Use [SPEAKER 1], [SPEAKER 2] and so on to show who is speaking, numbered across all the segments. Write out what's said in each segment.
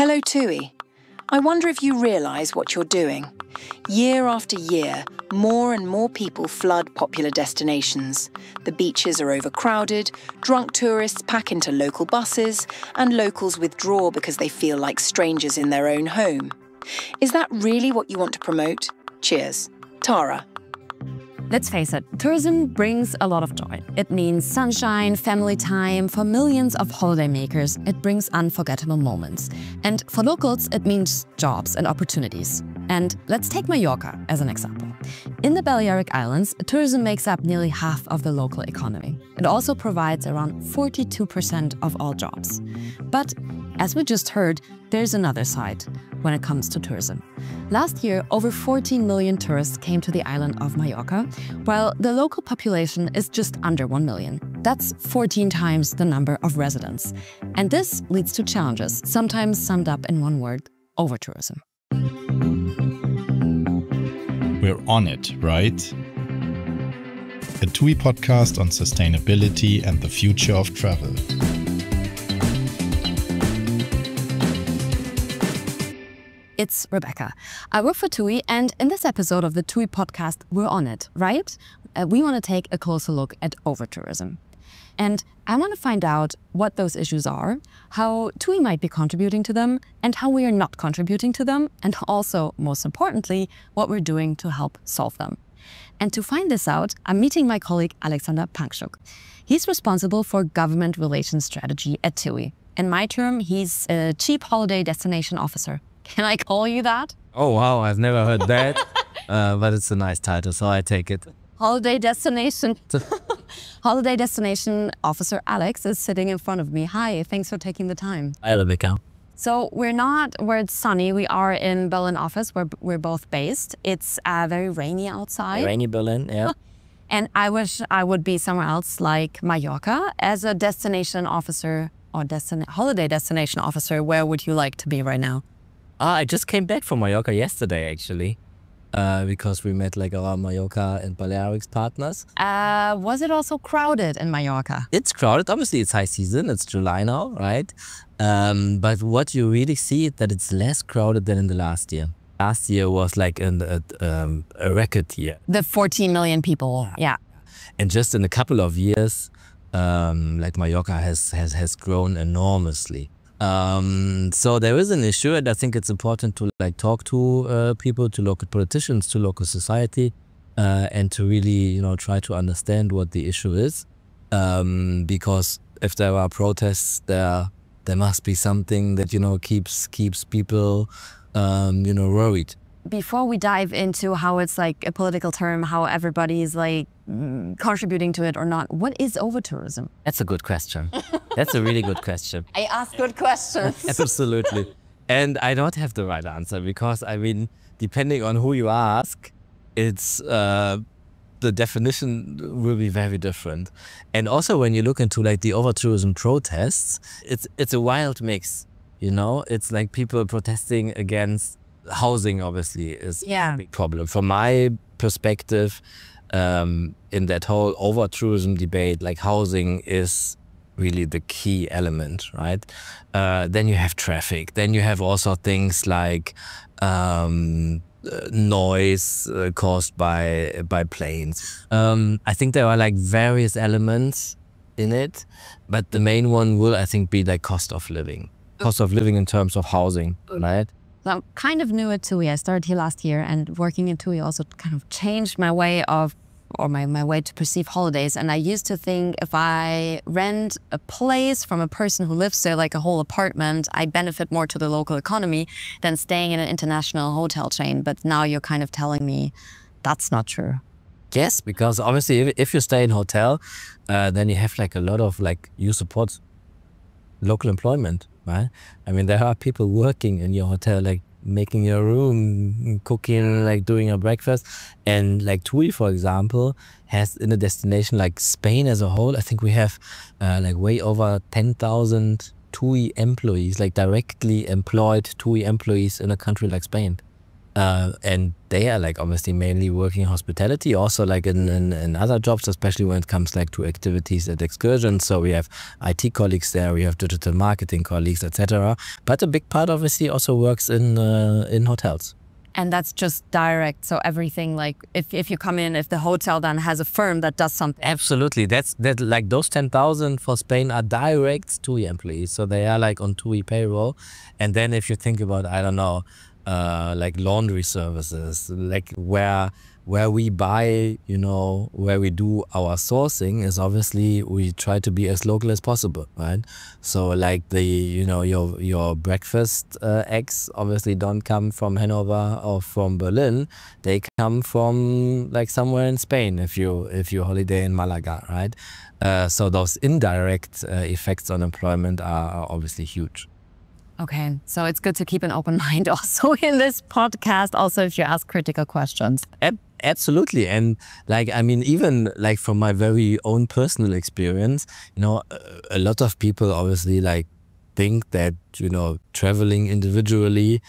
[SPEAKER 1] Hello TUI. I wonder if you realise what you're doing. Year after year, more and more people flood popular destinations. The beaches are overcrowded, drunk tourists pack into local buses, and locals withdraw because they feel like strangers in their own home. Is that really what you want to promote? Cheers. Tara.
[SPEAKER 2] Let's face it, tourism brings a lot of joy. It means sunshine, family time. For millions of holidaymakers, it brings unforgettable moments. And for locals, it means jobs and opportunities. And let's take Mallorca as an example. In the Balearic Islands, tourism makes up nearly half of the local economy. It also provides around 42% of all jobs. But as we just heard, there's another side when it comes to tourism. Last year, over 14 million tourists came to the island of Mallorca, while the local population is just under 1 million. That's 14 times the number of residents. And this leads to challenges, sometimes summed up in one word: overtourism.
[SPEAKER 3] We're on it, right? A TUI podcast on sustainability and the future of travel.
[SPEAKER 2] It's Rebecca. I work for TUI, and in this episode of the TUI podcast, we're on it, right? We want to take a closer look at overtourism. And I want to find out what those issues are, how TUI might be contributing to them, and how we are not contributing to them, and also, most importantly, what we're doing to help solve them. And to find this out, I'm meeting my colleague Alexander Panczuk. He's responsible for government relations strategy at TUI. In my term, he's a Chief Holiday Destination Officer. Can I call you that?
[SPEAKER 4] Oh, wow, I've never heard that. But it's a nice title, so I take it.
[SPEAKER 2] Holiday Destination. Holiday Destination Officer Alex is sitting in front of me. Hi, thanks for taking the time.
[SPEAKER 4] Hi, Rebecca.
[SPEAKER 2] So we're not where it's sunny. We are in Berlin office where we're both based. It's very rainy outside.
[SPEAKER 4] Rainy Berlin, yeah.
[SPEAKER 2] And I wish I would be somewhere else like Mallorca. As a destination officer or holiday destination officer, where would you like to be right now?
[SPEAKER 4] I just came back from Mallorca yesterday, actually, because we met like our Mallorca and Balearics partners.
[SPEAKER 2] Was it also crowded in Mallorca?
[SPEAKER 4] It's crowded. Obviously, it's high season. It's July now, right? But what you really see is that it's less crowded than in the last year. Last year was like a record year.
[SPEAKER 2] The 14 million people, yeah.
[SPEAKER 4] And just in a couple of years, like Mallorca has grown enormously. So there is an issue, and I think it's important to like talk to people, to local politicians, to local society, and to really try to understand what the issue is. Because if there are protests, there must be something that keeps people worried.
[SPEAKER 2] Before we dive into how it's like a political term, how everybody is like contributing to it or not, what is overtourism?
[SPEAKER 4] That's a good question. That's a really good question.
[SPEAKER 2] I ask good questions.
[SPEAKER 4] Absolutely. And I don't have the right answer because, I mean, depending on who you ask, it's the definition will be very different. And also when you look into like the overtourism protests, it's a wild mix, It's like people protesting against housing, obviously, is a big problem. From my perspective, in that whole over-tourism debate, like housing is really the key element, right? Then you have traffic. Then you have also things like noise caused by planes. I think there are like various elements in it, but the main one will, I think, be like cost of living. Cost of living in terms of housing, right?
[SPEAKER 2] So I'm kind of new at TUI. I started here last year, and working in TUI also kind of changed my way of, or my way to perceive holidays. And I used to think if I rent a place from a person who lives there, like a whole apartment, I benefit more to the local economy than staying in an international hotel chain. But now you're kind of telling me that's not true.
[SPEAKER 4] Yes, because obviously if you stay in a hotel, then you have like a lot of you support local employment. Right? I mean, there are people working in your hotel, like making your room, cooking, like doing your breakfast. And like TUI, for example, has in a destination like Spain as a whole, I think we have like way over 10,000 TUI employees, like directly employed TUI employees in a country like Spain. And they are like obviously mainly working in hospitality, also like in other jobs, especially when it comes like to activities and excursions. So we have IT colleagues there, we have digital marketing colleagues, etc. But a big part obviously also works in hotels.
[SPEAKER 2] And that's just direct. So everything, like if you come in, if the hotel then has a firm that does something.
[SPEAKER 4] Absolutely. That like those 10,000 for Spain are direct TUI employees. So they are like on TUI payroll. And then if you think about, I don't know, like laundry services, like where we buy, you know, where we do our sourcing is obviously we try to be as local as possible, right? So like the, you know, your breakfast eggs obviously don't come from Hanover or from Berlin. They come from like somewhere in Spain if you holiday in Malaga, right? So those indirect effects on employment are obviously huge.
[SPEAKER 2] Okay, so it's good to keep an open mind also in this podcast, also if you ask critical questions.
[SPEAKER 4] Absolutely. And like, I mean, even like from my very own personal experience, you know, a lot of people obviously like think that, you know, traveling individually,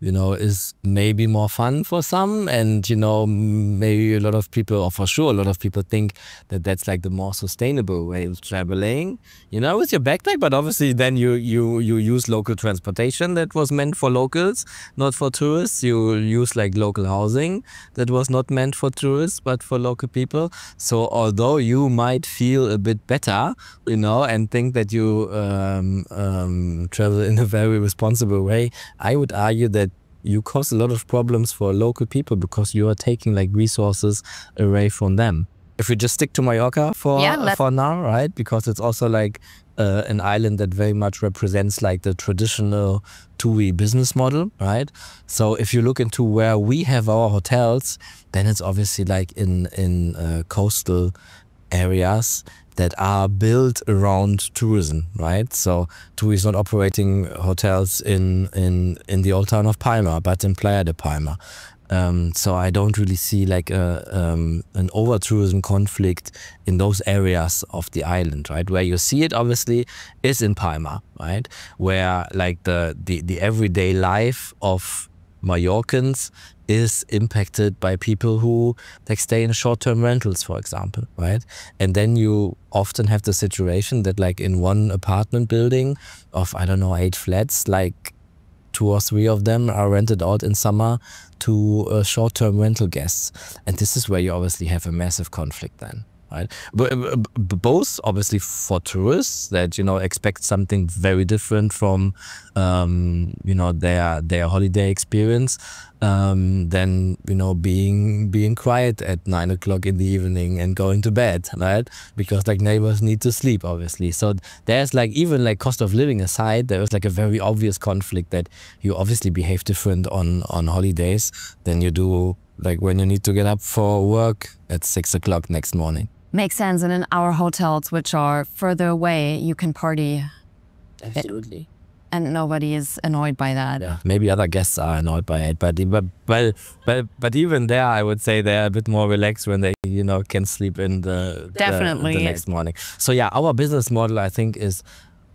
[SPEAKER 4] you know, is maybe more fun for some. And, you know, maybe a lot of people, or for sure, a lot of people think that that's like the more sustainable way of traveling, you know, with your backpack. But obviously then you use local transportation that was meant for locals, not for tourists. You use like local housing that was not meant for tourists, but for local people. So although you might feel a bit better, you know, and think that you travel in a very responsible way, I would argue that you cause a lot of problems for local people because you are taking like resources away from them. If we just stick to Mallorca for now, right? Because it's also like an island that very much represents like the traditional TUI business model, right? So if you look into where we have our hotels, then it's obviously like in coastal areas that are built around tourism, right? So TUI is not operating hotels in the old town of Palma, but in Playa de Palma. So I don't really see like an over-tourism conflict in those areas of the island, right? Where you see it obviously is in Palma, right? Where like the everyday life of Mallorcans is impacted by people who like stay in short-term rentals, for example, right? And then you often have the situation that like in one apartment building of, I don't know, 8 flats, like 2 or 3 of them are rented out in summer to short-term rental guests. And this is where you obviously have a massive conflict then. Right? Both obviously for tourists that, you know, expect something very different from, you know, their holiday experience, than, you know, being quiet at 9 o'clock in the evening and going to bed, right? Because like neighbors need to sleep, obviously. So there's like, even like cost of living aside, there is like a very obvious conflict that you obviously behave different on holidays than you do like when you need to get up for work at 6 o'clock next morning.
[SPEAKER 2] Makes sense. And in our hotels, which are further away, you can party.
[SPEAKER 4] Absolutely.
[SPEAKER 2] And nobody is annoyed by that.
[SPEAKER 4] Yeah, maybe other guests are annoyed by it, but even there, I would say they're a bit more relaxed when they, you know, can sleep in the next morning. So yeah, our business model, I think, is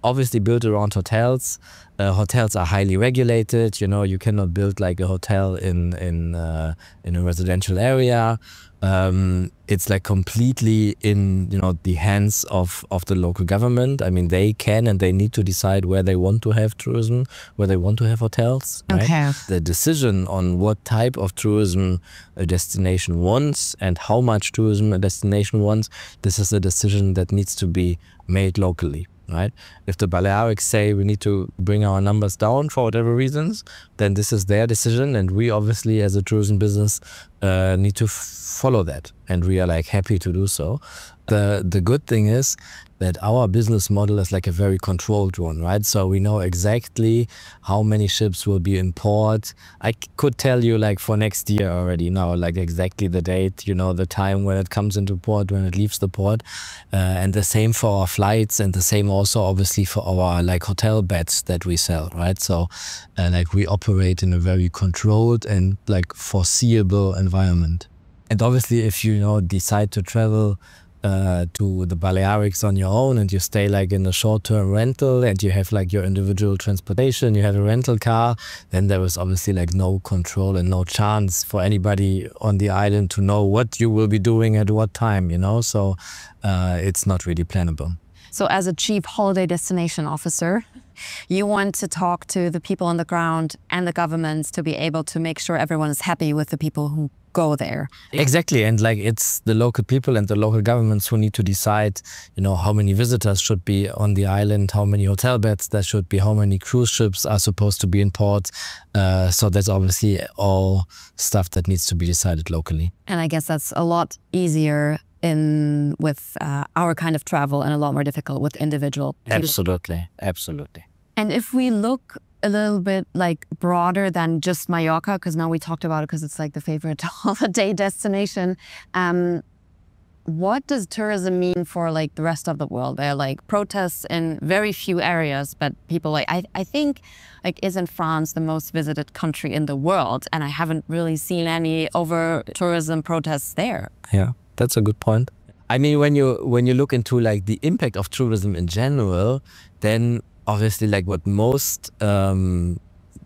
[SPEAKER 4] obviously built around hotels. Hotels are highly regulated. You know, you cannot build like a hotel in a residential area. It's like completely in, you know, the hands of the local government. I mean, they can and they need to decide where they want to have tourism, where they want to have hotels. Right?
[SPEAKER 2] Okay.
[SPEAKER 4] The decision on what type of tourism a destination wants and how much tourism a destination wants, this is a decision that needs to be made locally. Right? If the Balearics say we need to bring our numbers down for whatever reasons, then this is their decision, and we obviously as a tourism business need to follow that, and we are like happy to do so. The good thing is that our business model is like a very controlled one, right? So we know exactly how many ships will be in port. I could tell you like for next year already now, like exactly the date, you know, the time when it comes into port, when it leaves the port. And the same for our flights, and the same also obviously for our like hotel beds that we sell, right? So like we operate in a very controlled and like foreseeable environment. And obviously if you know decide to travel to the Balearics on your own and you stay like in a short-term rental and you have like your individual transportation, you have a rental car, then there is obviously like no control and no chance for anybody on the island to know what you will be doing at what time, you know, so it's not really plannable.
[SPEAKER 2] So as a chief holiday destination officer, you want to talk to the people on the ground and the governments to be able to make sure everyone is happy with the people who go there.
[SPEAKER 4] Exactly, and like it's the local people and the local governments who need to decide, you know, how many visitors should be on the island, how many hotel beds there should be, how many cruise ships are supposed to be in port. So that's obviously all stuff that needs to be decided locally.
[SPEAKER 2] And I guess that's a lot easier with our kind of travel and a lot more difficult with individual people.
[SPEAKER 4] Absolutely, absolutely.
[SPEAKER 2] And if we look a little bit like broader than just Mallorca, because now we talked about it because it's like the favorite holiday destination. What does tourism mean for like the rest of the world? There are like protests in very few areas, but people like, I think like isn't France the most visited country in the world? And I haven't really seen any over-tourism protests there.
[SPEAKER 4] Yeah, that's a good point. I mean, when you look into like the impact of tourism in general, then obviously like what most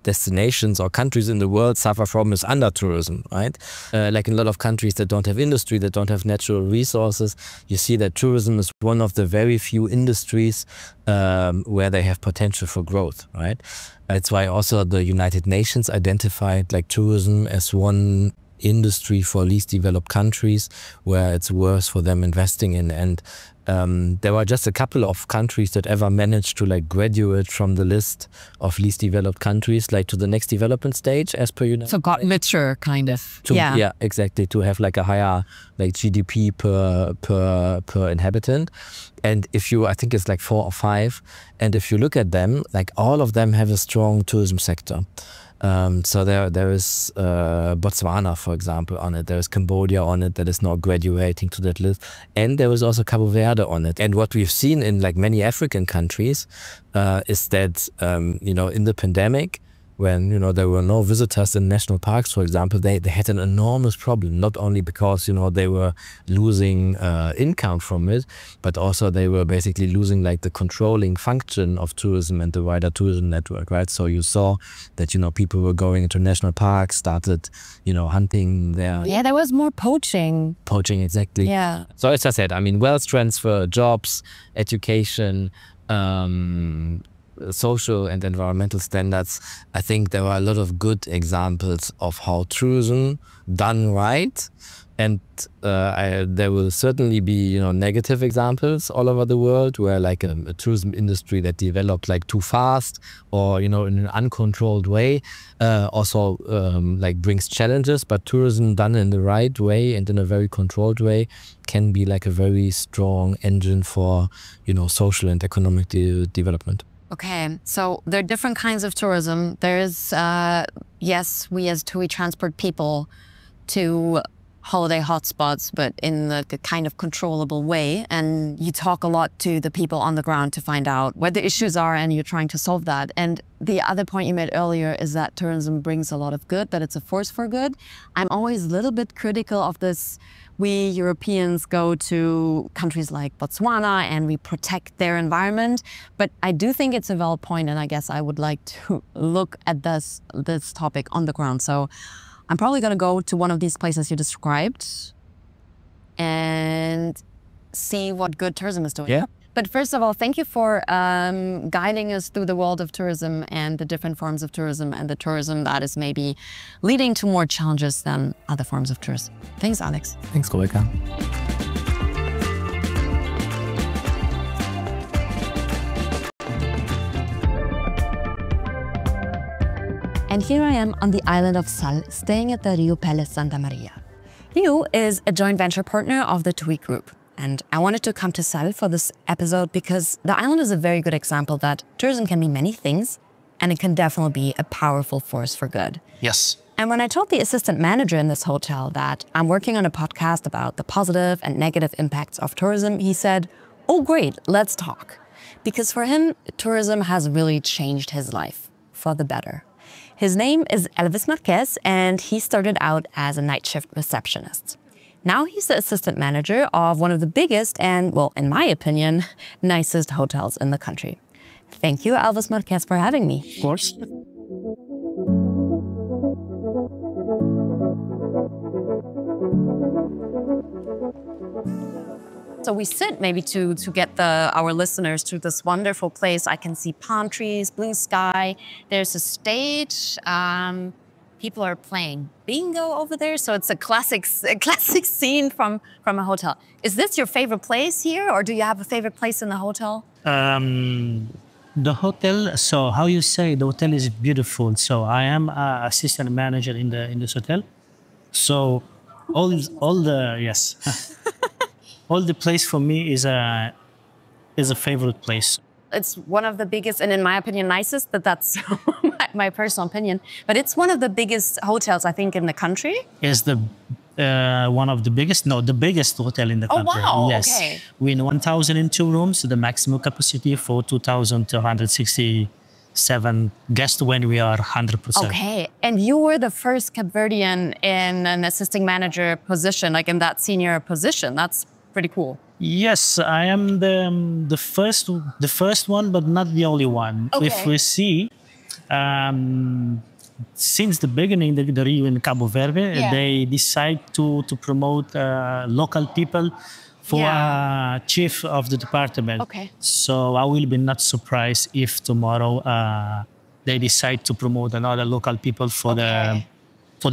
[SPEAKER 4] destinations or countries in the world suffer from is under-tourism, right? Like in a lot of countries that don't have industry, that don't have natural resources, you see that tourism is one of the very few industries where they have potential for growth, right? That's why also the United Nations identified like tourism as one industry for least developed countries where it's worse for them investing in. And there were just a couple of countries that ever managed to like graduate from the list of least developed countries like to the next development stage as per United.
[SPEAKER 2] So got mature kind of.
[SPEAKER 4] Yeah, exactly, to have like a higher like GDP per inhabitant. And if you, I think it's like 4 or 5, and if you look at them, like all of them have a strong tourism sector. So there is Botswana, for example, on it. There is Cambodia on it that is now graduating to that list. And there is also Cape Verde on it. And what we've seen in like many African countries is that, you know, in the pandemic, when, you know, there were no visitors in national parks, for example, they had an enormous problem, not only because, you know, they were losing income from it, but also they were basically losing like the controlling function of tourism and the wider tourism network, right? So you saw that, you know, people were going into national parks, started, you know, hunting there.
[SPEAKER 2] Yeah, there was more poaching.
[SPEAKER 4] Poaching, exactly.
[SPEAKER 2] Yeah.
[SPEAKER 4] So as I said, I mean, wealth transfer, jobs, education, social and environmental standards. I think there are a lot of good examples of how tourism done right, and there will certainly be, you know, negative examples all over the world where like a tourism industry that developed like too fast or, you know, in an uncontrolled way also like brings challenges. But tourism done in the right way and in a very controlled way can be like a very strong engine for, you know, social and economic development.
[SPEAKER 2] Okay, so there are different kinds of tourism. There is, yes, we as TUI transport people to holiday hotspots, but in the kind of controllable way. And you talk a lot to the people on the ground to find out what the issues are, and you're trying to solve that. And the other point you made earlier is that tourism brings a lot of good, that it's a force for good. I'm always a little bit critical of this. We Europeans go to countries like Botswana and we protect their environment. But I do think it's a valid point, and I guess I would like to look at this topic on the ground. So I'm probably going to go to one of these places you described and see what good tourism is doing.
[SPEAKER 4] Yeah.
[SPEAKER 2] But first of all, thank you for guiding us through the world of tourism and the different forms of tourism and the tourism that is maybe leading to more challenges than other forms of tourism. Thanks, Alex.
[SPEAKER 4] Thanks, Rebecca.
[SPEAKER 2] And here I am on the island of Sal, staying at the Rio Palace Santa Maria. Rio is a joint venture partner of the TUI Group. And I wanted to come to Sal for this episode because the island is a very good example that tourism can be many things, and it can definitely be a powerful force for good.
[SPEAKER 5] Yes.
[SPEAKER 2] And when I told the assistant manager in this hotel that I'm working on a podcast about the positive and negative impacts of tourism, he said, "Oh, great, let's talk." Because for him, tourism has really changed his life for the better. His name is Elvis Marques, and he started out as a night shift receptionist. Now he's the assistant manager of one of the biggest and, well, in my opinion, nicest hotels in the country. Thank you, Elvis Marques, for having me.
[SPEAKER 5] Of course.
[SPEAKER 2] So we sit maybe to get our listeners to this wonderful place. I can see palm trees, blue sky. There's a stage. People are playing bingo over there. So it's a classic scene from a hotel. Is this your favorite place here, or do you have a favorite place in the hotel?
[SPEAKER 5] The hotel, so how you say, the hotel is beautiful. So I am assistant manager in this hotel. So all the yes. All the place for me is a favorite place.
[SPEAKER 2] It's one of the biggest, and in my opinion, nicest, but that's my personal opinion. But it's one of the biggest hotels, I think, in the country.
[SPEAKER 5] Is the one of the biggest? No, the biggest hotel in the country.
[SPEAKER 2] Oh, wow,
[SPEAKER 5] yes.
[SPEAKER 2] okay.
[SPEAKER 5] We in 1,002 rooms, the maximum capacity for 2,267 guests when we are 100%.
[SPEAKER 2] Okay, and you were the first Cape Verdean in an assistant manager position, like in that senior position. That's pretty cool.
[SPEAKER 5] Yes, I am the first one, but not the only one.
[SPEAKER 2] Okay.
[SPEAKER 5] If we see, since the beginning, the Rio in Cape Verde, they decide to promote local people for chief of the department.
[SPEAKER 2] Okay.
[SPEAKER 5] So I will be not surprised if tomorrow they decide to promote another local people for the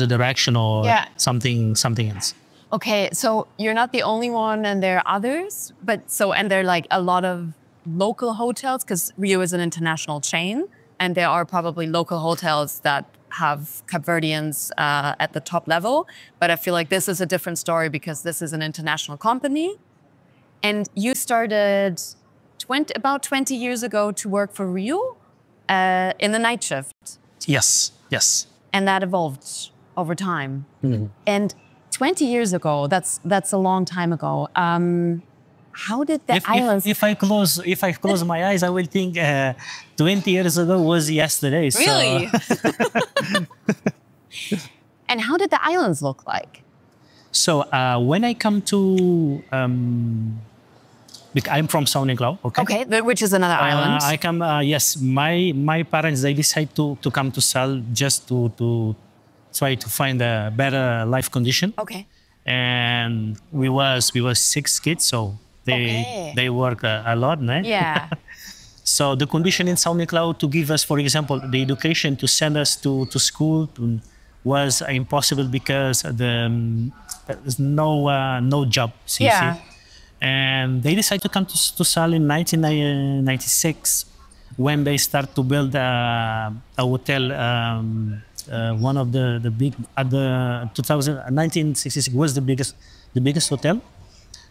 [SPEAKER 5] direction or something else.
[SPEAKER 2] Okay, so you're not the only one, and there are others, and there are like a lot of local hotels, because Rio is an international chain, and there are probably local hotels that have Cape Verdeans at the top level. But I feel like this is a different story because this is an international company. And you started about 20 years ago to work for Rio in the night shift.
[SPEAKER 5] Yes.
[SPEAKER 2] And that evolved over time.
[SPEAKER 5] Mm-hmm.
[SPEAKER 2] And 20 years ago, that's a long time ago. How did the islands...
[SPEAKER 5] If I close my eyes, I will think 20 years ago was yesterday.
[SPEAKER 2] Really?
[SPEAKER 5] So.
[SPEAKER 2] And how did the islands look like?
[SPEAKER 5] So when I come to... I'm from São Nicolau,
[SPEAKER 2] Okay, which is another island.
[SPEAKER 5] I come, yes, my parents, they decide to come to Sal just to try to find a better life condition.
[SPEAKER 2] Okay.
[SPEAKER 5] And we was 6 kids, so they work a lot, né?
[SPEAKER 2] Yeah.
[SPEAKER 5] So the condition in São Nicolau to give us, for example, the education to send us to school was impossible because there's no job. You see? And they decided to come to Sal in 1996 when they start to build a hotel. One of the big at the 1966 was the biggest hotel.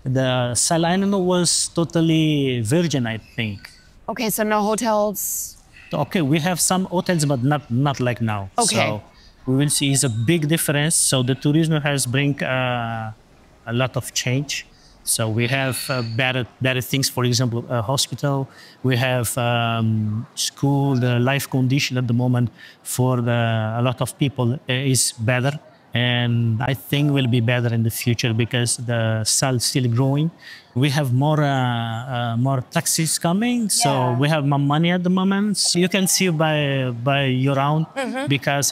[SPEAKER 5] The Sal Island was totally virgin, I think.
[SPEAKER 2] Okay, so no hotels.
[SPEAKER 5] Okay, we have some hotels, but not like now.
[SPEAKER 2] Okay.
[SPEAKER 5] So we will see is a big difference. So the tourism has bring a lot of change. So we have better things. For example, a hospital. We have school. The life condition at the moment for a lot of people is better, and I think will be better in the future because the Sal is still growing. We have more taxis coming, so we have more money at the moment. So you can see by your own because.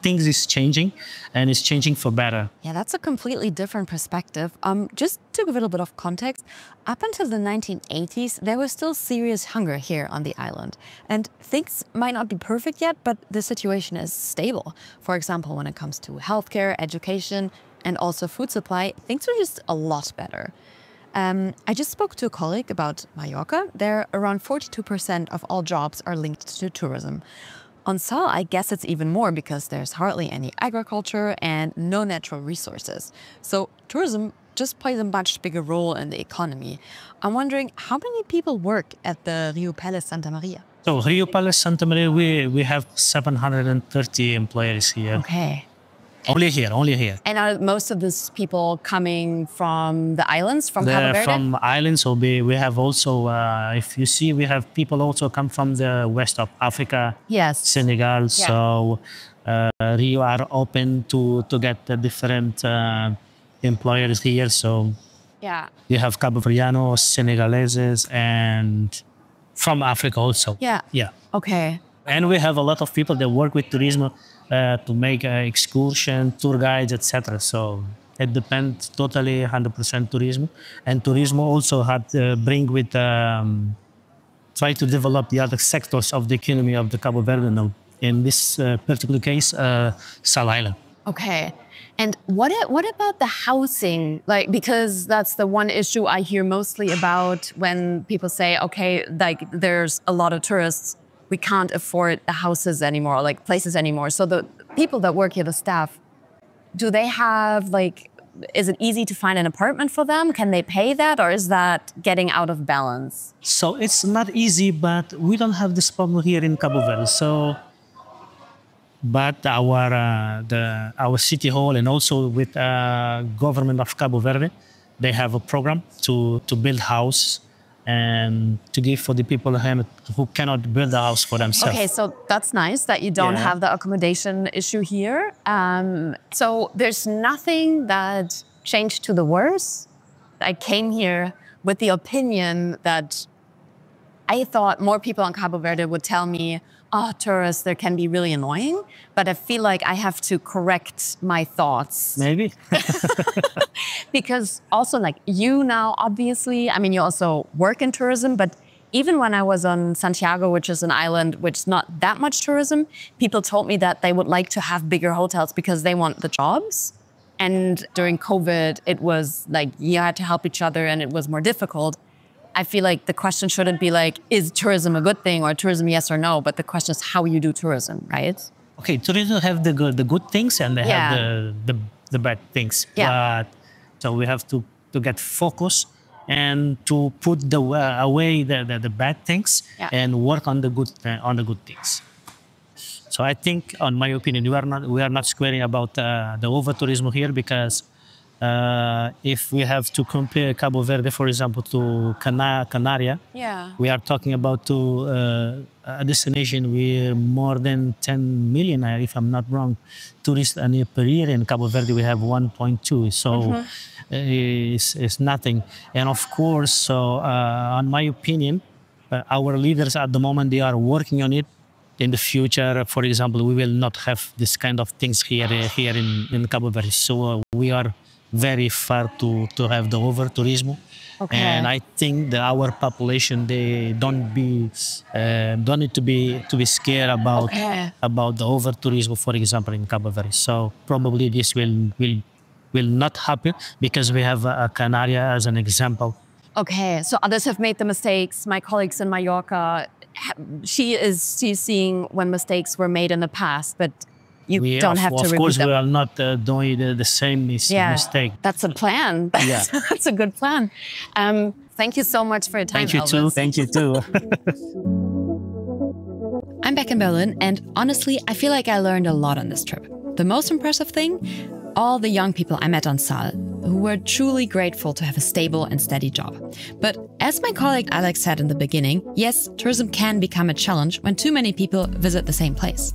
[SPEAKER 5] Things is changing, and it's changing for better.
[SPEAKER 2] Yeah, that's a completely different perspective. Just to give a little bit of context, up until the 1980s, there was still serious hunger here on the island. And things might not be perfect yet, but the situation is stable. For example, when it comes to healthcare, education, and also food supply, things are just a lot better. I just spoke to a colleague about Mallorca. There, around 42% of all jobs are linked to tourism. On Sal, I guess it's even more because there's hardly any agriculture and no natural resources. So tourism just plays a much bigger role in the economy. I'm wondering, how many people work at the Rio Palace Santa Maria?
[SPEAKER 5] So Rio Palace Santa Maria, we have 730 employees here.
[SPEAKER 2] Okay.
[SPEAKER 5] Only here.
[SPEAKER 2] And are most of these people coming from the islands, from Cape Verde?
[SPEAKER 5] From islands, so we have also, if you see, we have people also come from the west of Africa,
[SPEAKER 2] yes,
[SPEAKER 5] Senegal. So Rio are open to get the different employers here. So
[SPEAKER 2] Yeah.
[SPEAKER 5] you have Cabo Verdeanos, Senegaleses, and from Africa also.
[SPEAKER 2] Yeah.
[SPEAKER 5] Yeah.
[SPEAKER 2] Okay.
[SPEAKER 5] And we have a lot of people that work with tourism to make excursion, tour guides, etc. So it depends totally 100% tourism. And tourism also had bring with try to develop the other sectors of the economy of the Cabo Verde. Now, in this particular case, Sal Island.
[SPEAKER 2] Okay. And what about the housing? Like, because that's the one issue I hear mostly about when people say, okay, like there's a lot of tourists, we can't afford the houses anymore, like places anymore. So the people that work here, the staff, do they have like, is it easy to find an apartment for them? Can they pay that, or is that getting out of balance?
[SPEAKER 5] So it's not easy, but we don't have this problem here in Cabo Verde. So, but our city hall and also with government of Cabo Verde, they have a program to build house and to give for the people who cannot build a house for themselves.
[SPEAKER 2] Okay, so that's nice that you don't have the accommodation issue here. So there's nothing that changed to the worse. I came here with the opinion that I thought more people in Cabo Verde would tell me, oh, tourists, they can be really annoying. But I feel like I have to correct my thoughts.
[SPEAKER 5] Maybe.
[SPEAKER 2] Because also like you now, obviously, I mean, you also work in tourism, but even when I was on Santiago, which is an island which is not that much tourism, people told me that they would like to have bigger hotels because they want the jobs. And during COVID, it was like you had to help each other and it was more difficult. I feel like the question shouldn't be like, is tourism a good thing or tourism yes or no? But the question is how you do tourism, right?
[SPEAKER 5] Okay, tourism have the good things and they have the bad things.
[SPEAKER 2] Yeah.
[SPEAKER 5] But so we have to get focused and to put away the bad things and work on the good things. So I think, on my opinion, we are not squaring about the over-tourism here because if we have to compare Cabo Verde, for example, to Canaria, we are talking about a destination with more than 10 million, if I'm not wrong, tourists per year. In Cabo Verde, we have 1.2. So it's nothing. And of course, so on my opinion, our leaders at the moment, they are working on it. In the future, for example, we will not have this kind of things here in Cabo Verde. So we are very far to have the over-tourism. Okay. And I think that our population, they don't need to be scared about the over-tourism, for example, in Cabo Verde. So probably this will not happen because we have Canaria as an example.
[SPEAKER 2] Okay, so others have made the mistakes. My colleagues in Mallorca, she's seeing when mistakes were made in the past, but you don't have to repeat them. Of course, we are not doing the same mistake. That's a plan. That's a good plan. Thank you so much for your time, Elvis.
[SPEAKER 5] Thank you too.
[SPEAKER 2] I'm back in Berlin, and honestly, I feel like I learned a lot on this trip. The most impressive thing? All the young people I met on Sal, who were truly grateful to have a stable and steady job. But as my colleague Alex said in the beginning, yes, tourism can become a challenge when too many people visit the same place.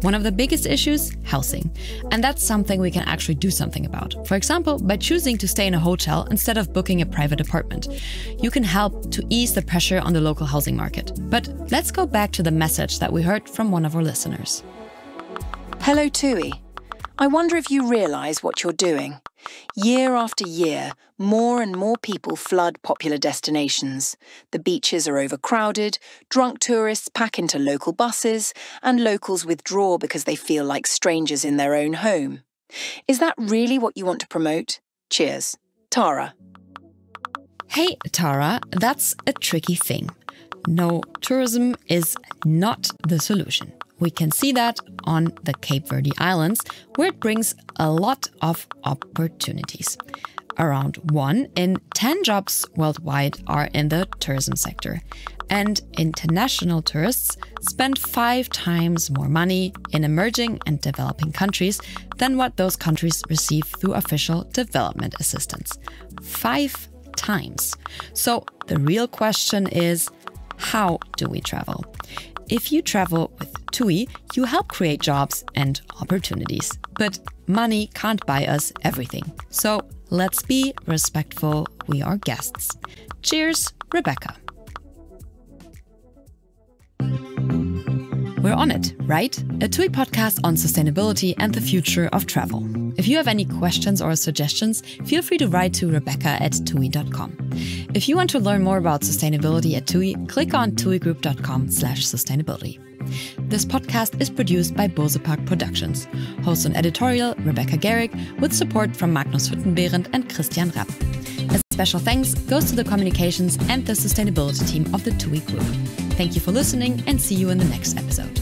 [SPEAKER 2] One of the biggest issues, housing. And that's something we can actually do something about. For example, by choosing to stay in a hotel instead of booking a private apartment. You can help to ease the pressure on the local housing market. But let's go back to the message that we heard from one of our listeners.
[SPEAKER 1] Hello, Tui. I wonder if you realise what you're doing. Year after year, more and more people flood popular destinations. The beaches are overcrowded, drunk tourists pack into local buses, and locals withdraw because they feel like strangers in their own home. Is that really what you want to promote? Cheers. Tara.
[SPEAKER 2] Hey, Tara, that's a tricky thing. No, tourism is not the solution. We can see that on the Cape Verde Islands, where it brings a lot of opportunities. Around 1 in 10 jobs worldwide are in the tourism sector. And international tourists spend 5 times more money in emerging and developing countries than what those countries receive through official development assistance. 5 times. So the real question is, how do we travel? If you travel with TUI, you help create jobs and opportunities. But money can't buy us everything. So let's be respectful. We are guests. Cheers, Rebecca. We're on it, right? A TUI podcast on sustainability and the future of travel. If you have any questions or suggestions, feel free to write to rebecca@tui.com. If you want to learn more about sustainability at TUI, click on tuigroup.com/sustainability. This podcast is produced by Bosepark Productions. Host and editorial Rebecca Garrick, with support from Magnus Hüttenbehrend and Christian Rapp. A special thanks goes to the communications and the sustainability team of the TUI Group. Thank you for listening and see you in the next episode.